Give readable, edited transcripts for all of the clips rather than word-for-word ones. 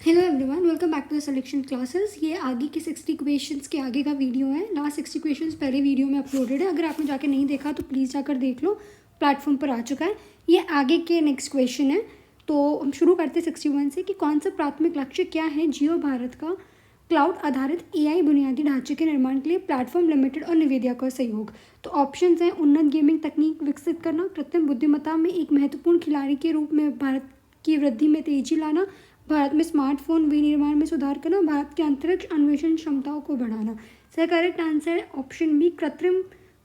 Hello everyone, welcome back to the selection classes. ये आगे की 60 क्वेश्चंस के आगे का वीडियो है। लास्ट 60 क्वेश्चंस पहले वीडियो में अपलोडेड है। अगर आपने जाके नहीं देखा तो प्लीज़ जाकर देख लो, प्लेटफॉर्म पर आ चुका है। ये आगे के नेक्स्ट क्वेश्चन है। तो हम शुरू करते हैं 61 से कि कौन सा प्राथमिक लक्ष्य क्या है जियो भारत का क्लाउड आधारित एआई बुनियादी ढांचे के निर्माण के लिए प्लेटफॉर्म लिमिटेड और निवेदिया का सहयोग। तो ऑप्शंस हैं उन्नत गेमिंग तकनीक विकसित करना, कृत्रिम बुद्धिमत्ता में एक महत्वपूर्ण खिलाड़ी के रूप में भारत की वृद्धि में तेजी लाना, भारत में स्मार्टफोन विनिर्माण में सुधार करना, भारत के अंतरिक्ष अन्वेषण क्षमताओं को बढ़ाना। सही करेक्ट आंसर है ऑप्शन बी, कृत्रिम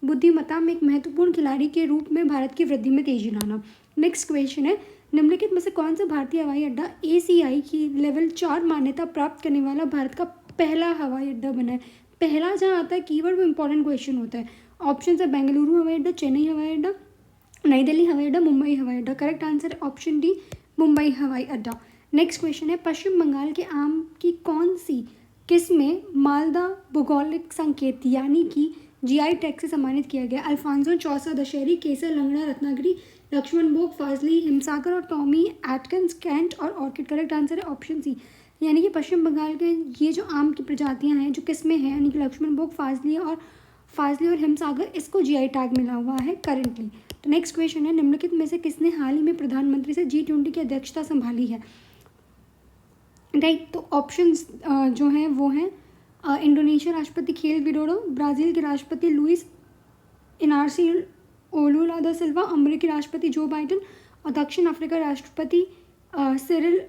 बुद्धिमत्ता में एक महत्वपूर्ण खिलाड़ी के रूप में भारत की वृद्धि में तेजी लाना। नेक्स्ट क्वेश्चन है, निम्नलिखित में से कौन सा भारतीय हवाई अड्डा ACI की लेवल 4 मान्यता प्राप्त करने वाला भारत का पहला हवाई अड्डा बना है। पहला जहाँ आता है कीवर्ड वो इंपॉर्टेंट क्वेश्चन होता है। ऑप्शन है बेंगलुरु हवाई अड्डा, चेन्नई हवाई अड्डा, नई दिल्ली हवाई अड्डा, मुंबई हवाई अड्डा। करेक्ट आंसर है ऑप्शन डी, मुंबई हवाई अड्डा। नेक्स्ट क्वेश्चन है, पश्चिम बंगाल के आम की कौन सी किस्में मालदा भौगोलिक संकेत यानी कि GI टैग से सम्मानित किया गया? अल्फांसो, चौसा, दशहरी, केसर, लंगड़ा, रत्नागिरी, लक्ष्मण भोग, फाजली, हिमसागर और टॉमी एटकिंस, कैंट और ऑर्किड। करेक्ट आंसर है ऑप्शन सी, यानी कि पश्चिम बंगाल के ये जो आम की प्रजातियां हैं, जो किस्में हैं, यानी कि लक्ष्मण भोग, फाजली और हिमसागर, इसको GI टैग मिला हुआ है करेंटली। तो नेक्स्ट क्वेश्चन है, निम्नलिखित में से किसने हाल ही में प्रधानमंत्री से G20 की अध्यक्षता संभाली है? राइट, तो ऑप्शंस जो हैं वो हैं इंडोनेशिया राष्ट्रपति खेल विडोडो, ब्राज़ील के राष्ट्रपति लुइस इनार्सी ओलुला दा सिल्वा, अमेरिकी राष्ट्रपति जो बाइडन और दक्षिण अफ्रीका राष्ट्रपति सिरिल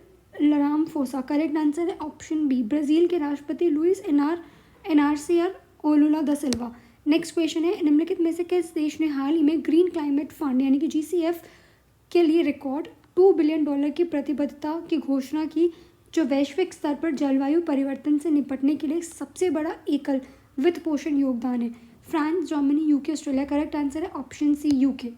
रामाफोसा। करेक्ट आंसर है ऑप्शन बी, ब्राज़ील के राष्ट्रपति लुइस इनार्सियर ओलुला दा सिल्वा। नेक्स्ट क्वेश्चन है, निम्नलिखित में से किस देश ने हाल ही में ग्रीन क्लाइमेट फंड यानी कि GCF के लिए रिकॉर्ड $2 बिलियन की प्रतिबद्धता की घोषणा की, जो वैश्विक स्तर पर जलवायु परिवर्तन से निपटने के लिए सबसे बड़ा एकल वित्त पोषण योगदान है? France, Germany, UK, Australia. Correct answer है option C, UK।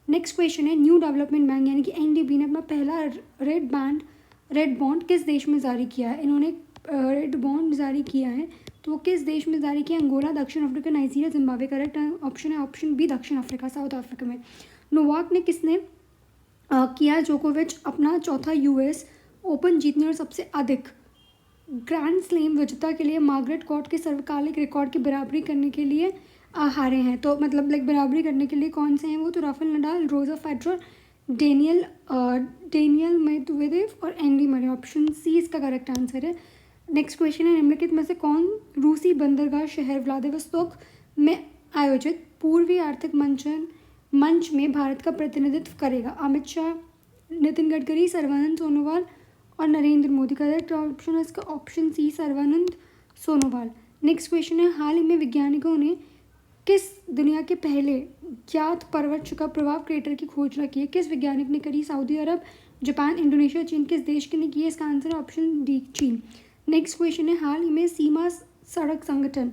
Next question है, न्यू डेवलपमेंट बैंक यानी कि NDB ने अपना पहला रेड बॉन्ड किस देश में जारी किया है? इन्होंने रेड बॉन्ड जारी किया है, तो वो किस देश में जारी किया? अंगोला, दक्षिण Africa, Nigeria, Zimbabwe. Correct option है ऑप्शन बी, दक्षिण अफ्रीका, साउथ अफ्रीका में। नोवाक ने किसने किया जोकोविच अपना चौथा US ओपन जीतने और सबसे अधिक ग्रैंड स्लैम विजेता के लिए मार्गरेट कोर्ट के सर्वकालिक रिकॉर्ड की बराबरी करने के लिए हारे हैं? तो मतलब बराबरी करने के लिए कौन से हैं वो? तो Rafael Nadal, Roger Federer, Daniel Medvedev और एंडी मरे। ऑप्शन सी इसका करेक्ट आंसर है। नेक्स्ट क्वेश्चन है, निम्नलिखित में से कौन रूसी बंदरगाह शहर व्लादिवोस्तोक में आयोजित पूर्वी आर्थिक मंच में भारत का प्रतिनिधित्व करेगा? अमित शाह, नितिन गडकरी, सर्बानंद सोनोवाल और नरेंद्र मोदी। करेक्ट ऑप्शन है इसका option C, Sarbananda Sonowal. Next question है, हाल ही में वैज्ञानिकों ने किस दुनिया के पहले ज्ञात पर्वत का प्रभाव क्रेटर की खोज की है? किस वैज्ञानिक ने करी? सऊदी अरब, जापान, इंडोनेशिया, चीन। किस देश के ने की है? इसका आंसर है ऑप्शन डी, चीन। नेक्स्ट क्वेश्चन है, हाल ही में सीमा सड़क संगठन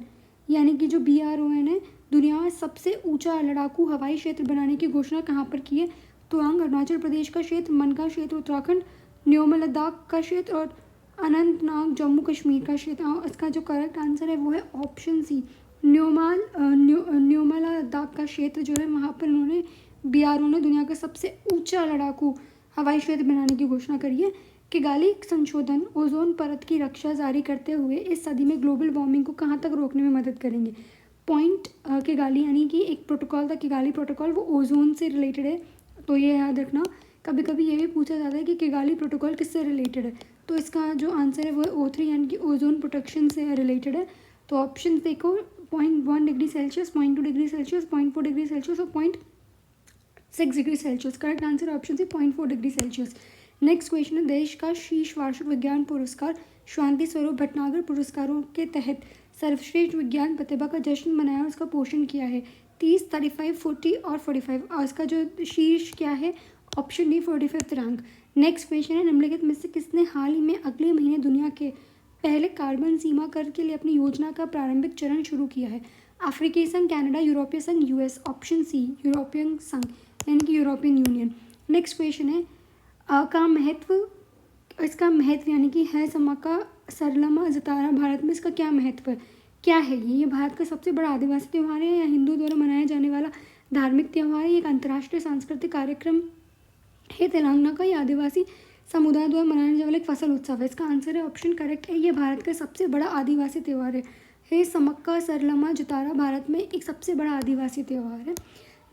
यानी कि जो BRON है, दुनिया में सबसे ऊंचा लड़ाकू हवाई क्षेत्र बनाने की घोषणा कहाँ पर की है? तुआंग अरुणाचल प्रदेश का क्षेत्र, मन का क्षेत्र उत्तराखंड, न्योमा लद्दाख का क्षेत्र और अनंतनाग जम्मू कश्मीर का क्षेत्र। इसका जो करेक्ट आंसर है वो है ऑप्शन सी, न्योमा लद्दाख का क्षेत्र जो है वहाँ पर उन्होंने BRO ने दुनिया का सबसे ऊंचा लड़ाकू हवाई क्षेत्र बनाने की घोषणा करी है। किगाली संशोधन ओजोन परत की रक्षा जारी करते हुए इस सदी में ग्लोबल वार्मिंग को कहाँ तक रोकने में मदद करेंगे? पॉइंट किगाली यानी कि एक प्रोटोकॉल था किगाली प्रोटोकॉल, वो ओजोन से रिलेटेड है, तो ये याद रखना। कभी कभी ये भी पूछा जाता है कि किगाली प्रोटोकॉल किससे रिलेटेड है, तो इसका जो आंसर है वो है O3 यानी कि ओजोन प्रोटेक्शन से रिलेटेड है। तो ऑप्शन देखो, 0.1 degree Celsius, 0.2 degree Celsius, 0.4 degree Celsius और 0.6 degree Celsius. Correct answer option C, 0.4 degree Celsius. Next question है, देश का शीर्ष वार्षिक विज्ञान पुरस्कार शांति स्वरूप भटनागर पुरस्कारों के तहत सर्वश्रेष्ठ विज्ञान प्रतिभा का जश्न मनाया और उसका पोषण किया है? 30, 35, 40 और 45। और इसका जो शीर्ष क्या है? Option D, 45th rank. Next question है, निम्नलिखित में से किसने हाल ही में अगले महीने दुनिया के पहले कार्बन सीमा कर के लिए अपनी योजना का प्रारंभिक चरण शुरू किया है? अफ्रीकी संघ, कनाडा, यूरोपीय संघ, US। ऑप्शन सी, यूरोपियन संघ यानी कि यूरोपियन यूनियन। नेक्स्ट क्वेश्चन है, इसका महत्व यानी कि है समा का सरलमा जतारा भारत में इसका क्या महत्व है? क्या है ये भारत का सबसे बड़ा आदिवासी त्यौहार है या हिंदू द्वारा मनाया जाने वाला धार्मिक त्यौहार है? एक अंतर्राष्ट्रीय सांस्कृतिक कार्यक्रम है तेलंगाना का, या आदिवासी समुदाय द्वारा मनाने जाने वाला एक फसल उत्सव है। इसका आंसर है ऑप्शन करेक्ट है, ये भारत का सबसे बड़ा आदिवासी त्यौहार है। हे समक्का सरलमा जुतारा भारत में एक सबसे बड़ा आदिवासी त्यौहार है।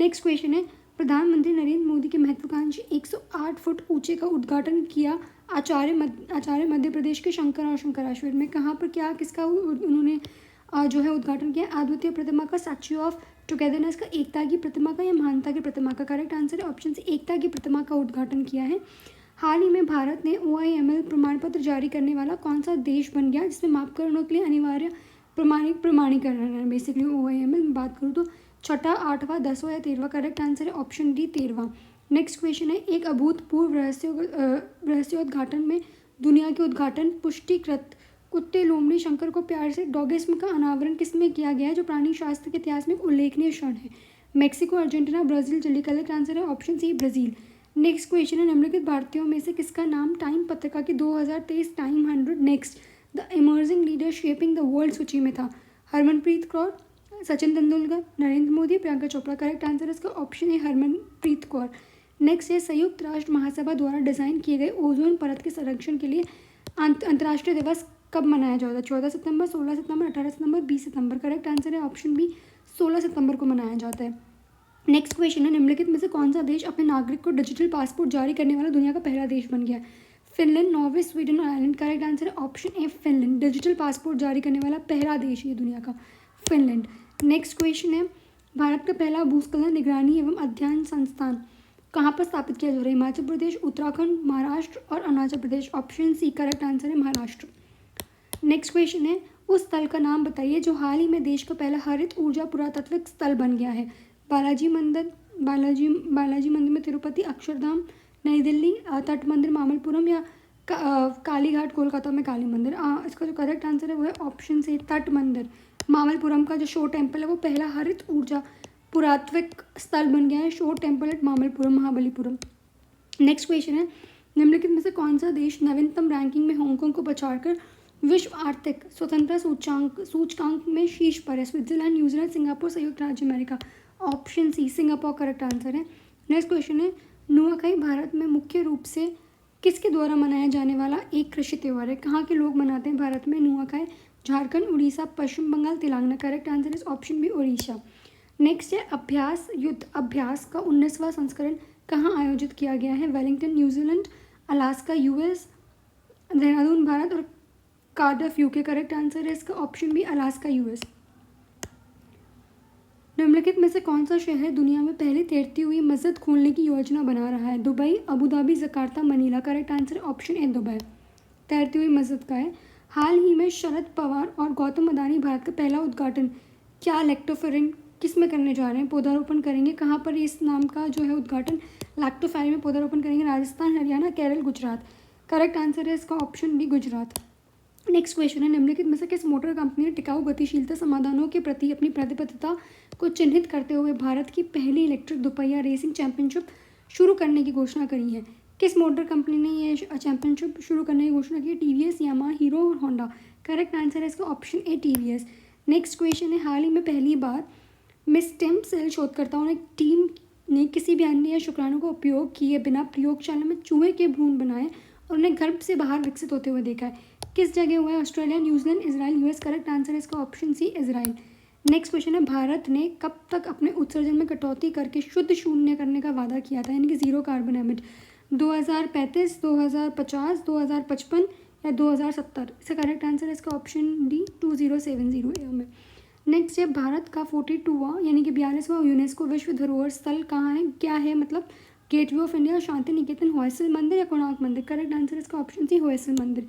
नेक्स्ट क्वेश्चन है, प्रधानमंत्री नरेंद्र मोदी के महत्वाकांक्षी 108 फुट ऊंचे का उद्घाटन किया आचार्य मध्य प्रदेश के शंकराश्वर में। कहाँ पर क्या किसका उन्होंने जो है उद्घाटन किया? अद्वितीय प्रतिमा का, स्टैच्यू ऑफ टुगेदरनेस का, एकता की प्रतिमा का या महानता की प्रतिमा का? करेक्ट आंसर है ऑप्शन सी, एकता की प्रतिमा का उद्घाटन किया है। हाल ही में भारत ने OIML प्रमाण पत्र जारी करने वाला कौन सा देश बन गया जिसमें मापकरणों के लिए अनिवार्य प्रमाणीकरण है? बेसिकली OIML में बात करूँ तो छठा, 8वां, 10वां या 13वां? करेक्ट आंसर है ऑप्शन डी, 13वां। नेक्स्ट क्वेश्चन है, एक अभूतपूर्व रहस्योद्घाटन में दुनिया के उद्घाटन पुष्टिकृत कुत्ते लोमड़ी शंकर को प्यार से डॉगिज्म का अनावरण किसमें किया गया है जो प्राणी शास्त्र के इतिहास में एक उल्लेखनीय क्षण है? Mexico, Argentina, Brazil, Chile? Correct answer है option C, Brazil. Next question है, निम्नलिखित भारतीयों में से किसका नाम टाइम पत्रिका की 2023 time 100 next the emerging leader shaping the world सूची में था? हरमनप्रीत कौर, सचिन तेंदुलकर, नरेंद्र मोदी, प्रियंका चोपड़ा? करेक्ट आंसर है इसका ऑप्शन है हरमनप्रीत कौर। नेक्स्ट है, संयुक्त राष्ट्र महासभा द्वारा डिज़ाइन किए गए ओजोन परत के संरक्षण के लिए अंतर्राष्ट्रीय दिवस कब मनाया जाता है? 14 सितंबर, 16 सितंबर, 18 सितंबर, 20 सितंबर? करेक्ट आंसर है ऑप्शन बी, 16 सितंबर को मनाया जाता है। नेक्स्ट क्वेश्चन है, निम्नलिखित में से कौन सा देश अपने नागरिक को डिजिटल पासपोर्ट जारी करने वाला दुनिया का पहला देश बन गया? फिनलैंड, नॉर्वे, स्वीडन और आयरलैंड? करेक्ट आंसर है option A, Finland. Digital passport जारी करने वाला पहला देश ये दुनिया का, फिनलैंड। नेक्स्ट क्वेश्चन है, भारत का पहला भूस्खलन निगरानी एवं अध्ययन संस्थान कहाँ पर स्थापित किया जा रहा है? हिमाचल प्रदेश, उत्तराखंड, महाराष्ट्र और Arunachal Pradesh? Option C, correct answer है महाराष्ट्र। नेक्स्ट क्वेश्चन है, उस स्थल का नाम बताइए जो हाल ही में देश का पहला हरित ऊर्जा पुरातात्विक स्थल बन गया है? बालाजी मंदिर में तिरुपति, अक्षरधाम नई दिल्ली, तट मंदिर मामल्लपुरम या कालीघाट कोलकाता में काली मंदिर? इसका जो करेक्ट आंसर है वो है ऑप्शन से, तट मंदिर। मामल्लपुरम का जो शो टेम्पल है वो पहला हरित ऊर्जा पुरातात्विक स्थल बन गया है, show temple at Mamallapuram, Mahabalipuram. Next question है, निम्नलिखित में से कौन सा देश नवीनतम रैंकिंग में हांगकांग को पछाड़कर विश्व आर्थिक स्वतंत्रता सूचकांक में शीर्ष पर है? स्विट्जरलैंड, न्यूजीलैंड, सिंगापुर, संयुक्त राज्य अमेरिका? Option C, Singapore correct answer है। नेक्स्ट क्वेश्चन है, नुआखाई भारत में मुख्य रूप से किसके द्वारा मनाया जाने वाला एक कृषि त्यौहार है? कहाँ के लोग मनाते हैं भारत में Nuakhai? Jharkhand, Orissa, Paschim Bengal, Telangana? Correct answer is option B, Orissa. Next है, युद्ध अभ्यास का 19वां संस्करण कहाँ आयोजित किया गया है? Wellington, New Zealand, Alaska, US, Dehradun Bharat और कार्डिफ UK? करेक्ट आंसर है इसका ऑप्शन बी, अलास्का, US। निम्नलिखित में से कौन सा शहर दुनिया में पहली तैरती हुई मस्जिद खोलने की योजना बना रहा है? Dubai, Abu Dhabi, Jakarta, Manila? Correct answer option A, Dubai. तैरती हुई मस्जिद का है। हाल ही में शरद पवार और गौतम अदानी भारत का पहला उद्घाटन क्या लैक्टोफेरिन किस में करने जा रहे हैं? पौधारोपण करेंगे। कहाँ पर इस नाम का जो है उद्घाटन लैक्टोफेरिन में पौधारोपण करेंगे? राजस्थान, हरियाणा, केरल, गुजरात? करेक्ट आंसर है इसका option B, Gujarat. Next question है, निम्नलिखित में से किस मोटर कंपनी ने टिकाऊ गतिशीलता समाधानों के प्रति अपनी प्रतिबद्धता को चिन्हित करते हुए भारत की पहली इलेक्ट्रिक दोपहिया रेसिंग चैंपियनशिप शुरू करने की घोषणा करी है? किस मोटर कंपनी ने ये चैंपियनशिप शुरू करने की घोषणा की है? TVS, यामाहा, हीरो और होंडा? करेक्ट आंसर है इसका option A, TVS। Next question है, हाल ही में पहली बार में स्टेम सेल शोधकर्ताओं ने टीम ने किसी भी अन्य या शुक्राणु का उपयोग किए बिना प्रयोगशाला में चूहे के भ्रूण बनाए और उन्हें गर्भ से बाहर विकसित होते हुए देखा है? किस जगह हुआ है? Australia, New Zealand, Israel, US? Correct answer है इसका option C, Israel. Next question है, भारत ने कब तक अपने उत्सर्जन में कटौती करके शुद्ध शून्य करने का वादा किया था, यानी कि जीरो कार्बन एमिट? 2035, 2050, 2055 या 2070? इसका करेक्ट आंसर है इसका ऑप्शन डी, 2070 में। नेक्स्ट है, भारत का 42वां यानी कि 42वां यूनेस्को विश्व धरोहर स्थल कहाँ है? क्या है मतलब? Gateway of India, Shanti Niketan, Hoysala मंदिर या कोणार्क मंदिर? करेक्ट आंसर इसका ऑप्शन सी, होयसल मंदिर।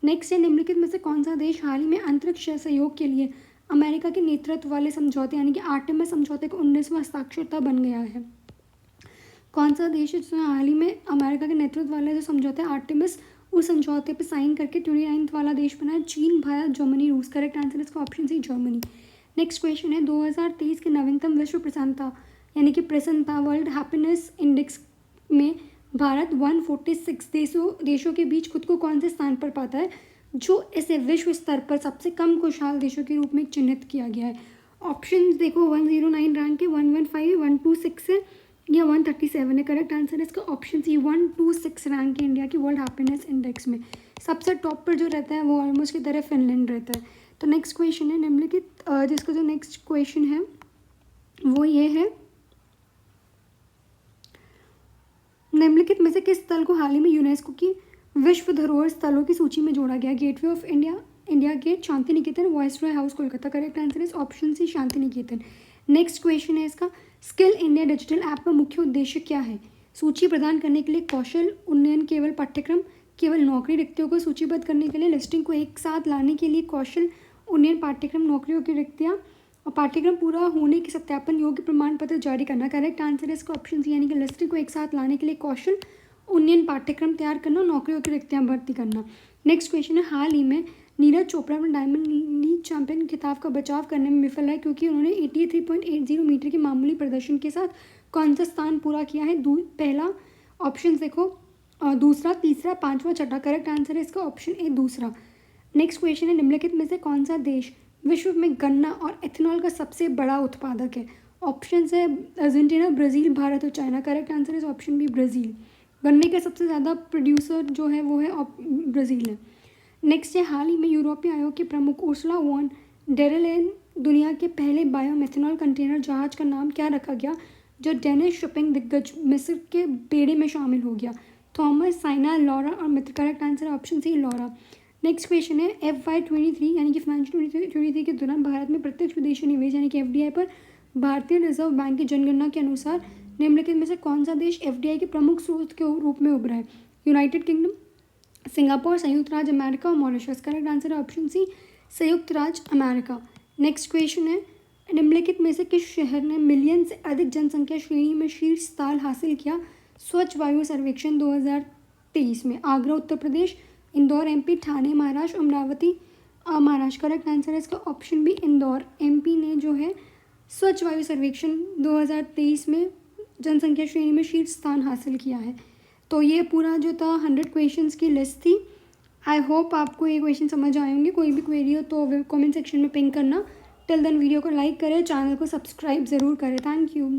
नेक्स्ट है, निम्नलिखित में से कौन सा देश हाल ही में अंतरिक्ष सहयोग के लिए अमेरिका के नेतृत्व वाले समझौते यानी कि आर्टेमिस समझौते का 19वां हस्ताक्षरता बन गया है? कौन सा देश है जिसने हाल ही में अमेरिका के नेतृत्व वाले जो समझौते आर्टेमिस उस समझौते पर साइन करके 29 वाला देश बना है? चीन, भारत, जर्मनी, रूस? करेक्ट आंसर इसका option C, Germany. Next question है, 2023 के नवीनतम विश्व प्रसन्नता यानी कि प्रसन्नता वर्ल्ड हैप्पीनेस इंडेक्स में भारत 146 देशों के बीच खुद को कौन से स्थान पर पाता है जो इसे विश्व स्तर पर सबसे कम खुशहाल देशों के रूप में चिन्हित किया गया है? ऑप्शन देखो, 109 रैंक है, 115 है, 126 है ये 137 है। करेक्ट आंसर है इसका ऑप्शन सी 126 रैंक है इंडिया की वर्ल्ड हैप्पीनेस इंडेक्स में। सबसे टॉप पर जो रहता है वो ऑलमोस्ट की तरह फिनलैंड रहता है। तो नेक्स्ट क्वेश्चन है निम्नलिखित, जिसका जो नेक्स्ट क्वेश्चन है वो ये है, निम्नलिखित में से किस स्थल को हाल ही में यूनेस्को की विश्व धरोहर स्थलों की सूची में जोड़ा गया? Gateway of India, India gate, Shanti Niketan, viceroy house Kolkata. Correct answer is option C Shanti Niketan. Next question है इसका, स्किल इंडिया डिजिटल ऐप का मुख्य उद्देश्य क्या है? सूची प्रदान करने के लिए कौशल उन्नयन, केवल पाठ्यक्रम, केवल नौकरी रिक्तियों को सूचीबद्ध करने के लिए, लिस्टिंग को एक साथ लाने के लिए, कौशल उन्नयन, पाठ्यक्रम, नौकरियों की रिक्तियाँ और पाठ्यक्रम पूरा होने के सत्यापन योग्य प्रमाण पत्र जारी करना। करेक्ट आंसर है इसका ऑप्शन सी, यानी कि लिस्टिंग को एक साथ लाने के लिए कौशल उन्नयन, पाठ्यक्रम तैयार करना, नौकरियों की रिक्तियाँ भर्ती करना। नेक्स्ट क्वेश्चन है, हाल ही में नीरज चोपड़ा अपने डायमंड लीग चैंपियन खिताब का बचाव करने में विफल है क्योंकि उन्होंने 83.80 मीटर के मामूली प्रदर्शन के साथ कौन सा स्थान पूरा किया है? पहला ऑप्शन देखो, दूसरा, तीसरा, पांचवा, छठा। करेक्ट आंसर है इसका ऑप्शन ए दूसरा। नेक्स्ट क्वेश्चन है, निम्नलिखित में से कौन सा देश विश्व में गन्ना और एथेनॉल का सबसे बड़ा उत्पादक है? ऑप्शन है अर्जेंटीना, ब्राज़ील, भारत और China. Correct answer is option B Brazil. गन्ने का सबसे ज़्यादा प्रोड्यूसर जो है वो है ब्राज़ील है। नेक्स्ट है, हाल ही में यूरोपीय आयोग के प्रमुख उर्सुला वॉन डेर लेयन दुनिया के पहले बायोमेथेनॉल कंटेनर जहाज का नाम क्या रखा गया जो डेनिश शिपिंग दिग्गज मिस्र के बेड़े में शामिल हो गया? थॉमस, साइना, लॉरा और Mitra. Correct answer option C Laura. Next question है, FY23 यानी कि फाइनेंशियल 23 के दौरान भारत में प्रत्यक्ष विदेशी निवेश यानी कि FDI पर भारतीय रिजर्व बैंक की जनगणना के अनुसार निम्नलिखित में से कौन सा देश FDI के प्रमुख स्रोत के रूप में उभरा है? यूनाइटेड किंगडम, सिंगापुर, संयुक्त राज्य अमेरिका और मॉरिशस। करेक्ट आंसर है ऑप्शन सी संयुक्त राज्य अमेरिका। नेक्स्ट क्वेश्चन है, निम्नलिखित में से किस शहर ने मिलियन से अधिक जनसंख्या श्रेणी में शीर्ष स्थान हासिल किया स्वच्छ वायु सर्वेक्षण 2023 में? Agra Uttar Pradesh, Indore MP, Thane Maharashtra, Amravati Maharashtra. Correct answer है इसका ऑप्शन बी इंदौर। MP ने जो है स्वच्छ वायु सर्वेक्षण 2023 में जनसंख्या श्रेणी में शीर्ष स्थान हासिल किया है। तो ये पूरा जो था 100 क्वेश्चंस की लिस्ट थी। आई होप आपको ये क्वेश्चन समझ आए होंगे। कोई भी क्वेरी हो तो कमेंट सेक्शन में पिंग करना। टिल देन वीडियो को लाइक करें, चैनल को सब्सक्राइब ज़रूर करें। Thank you.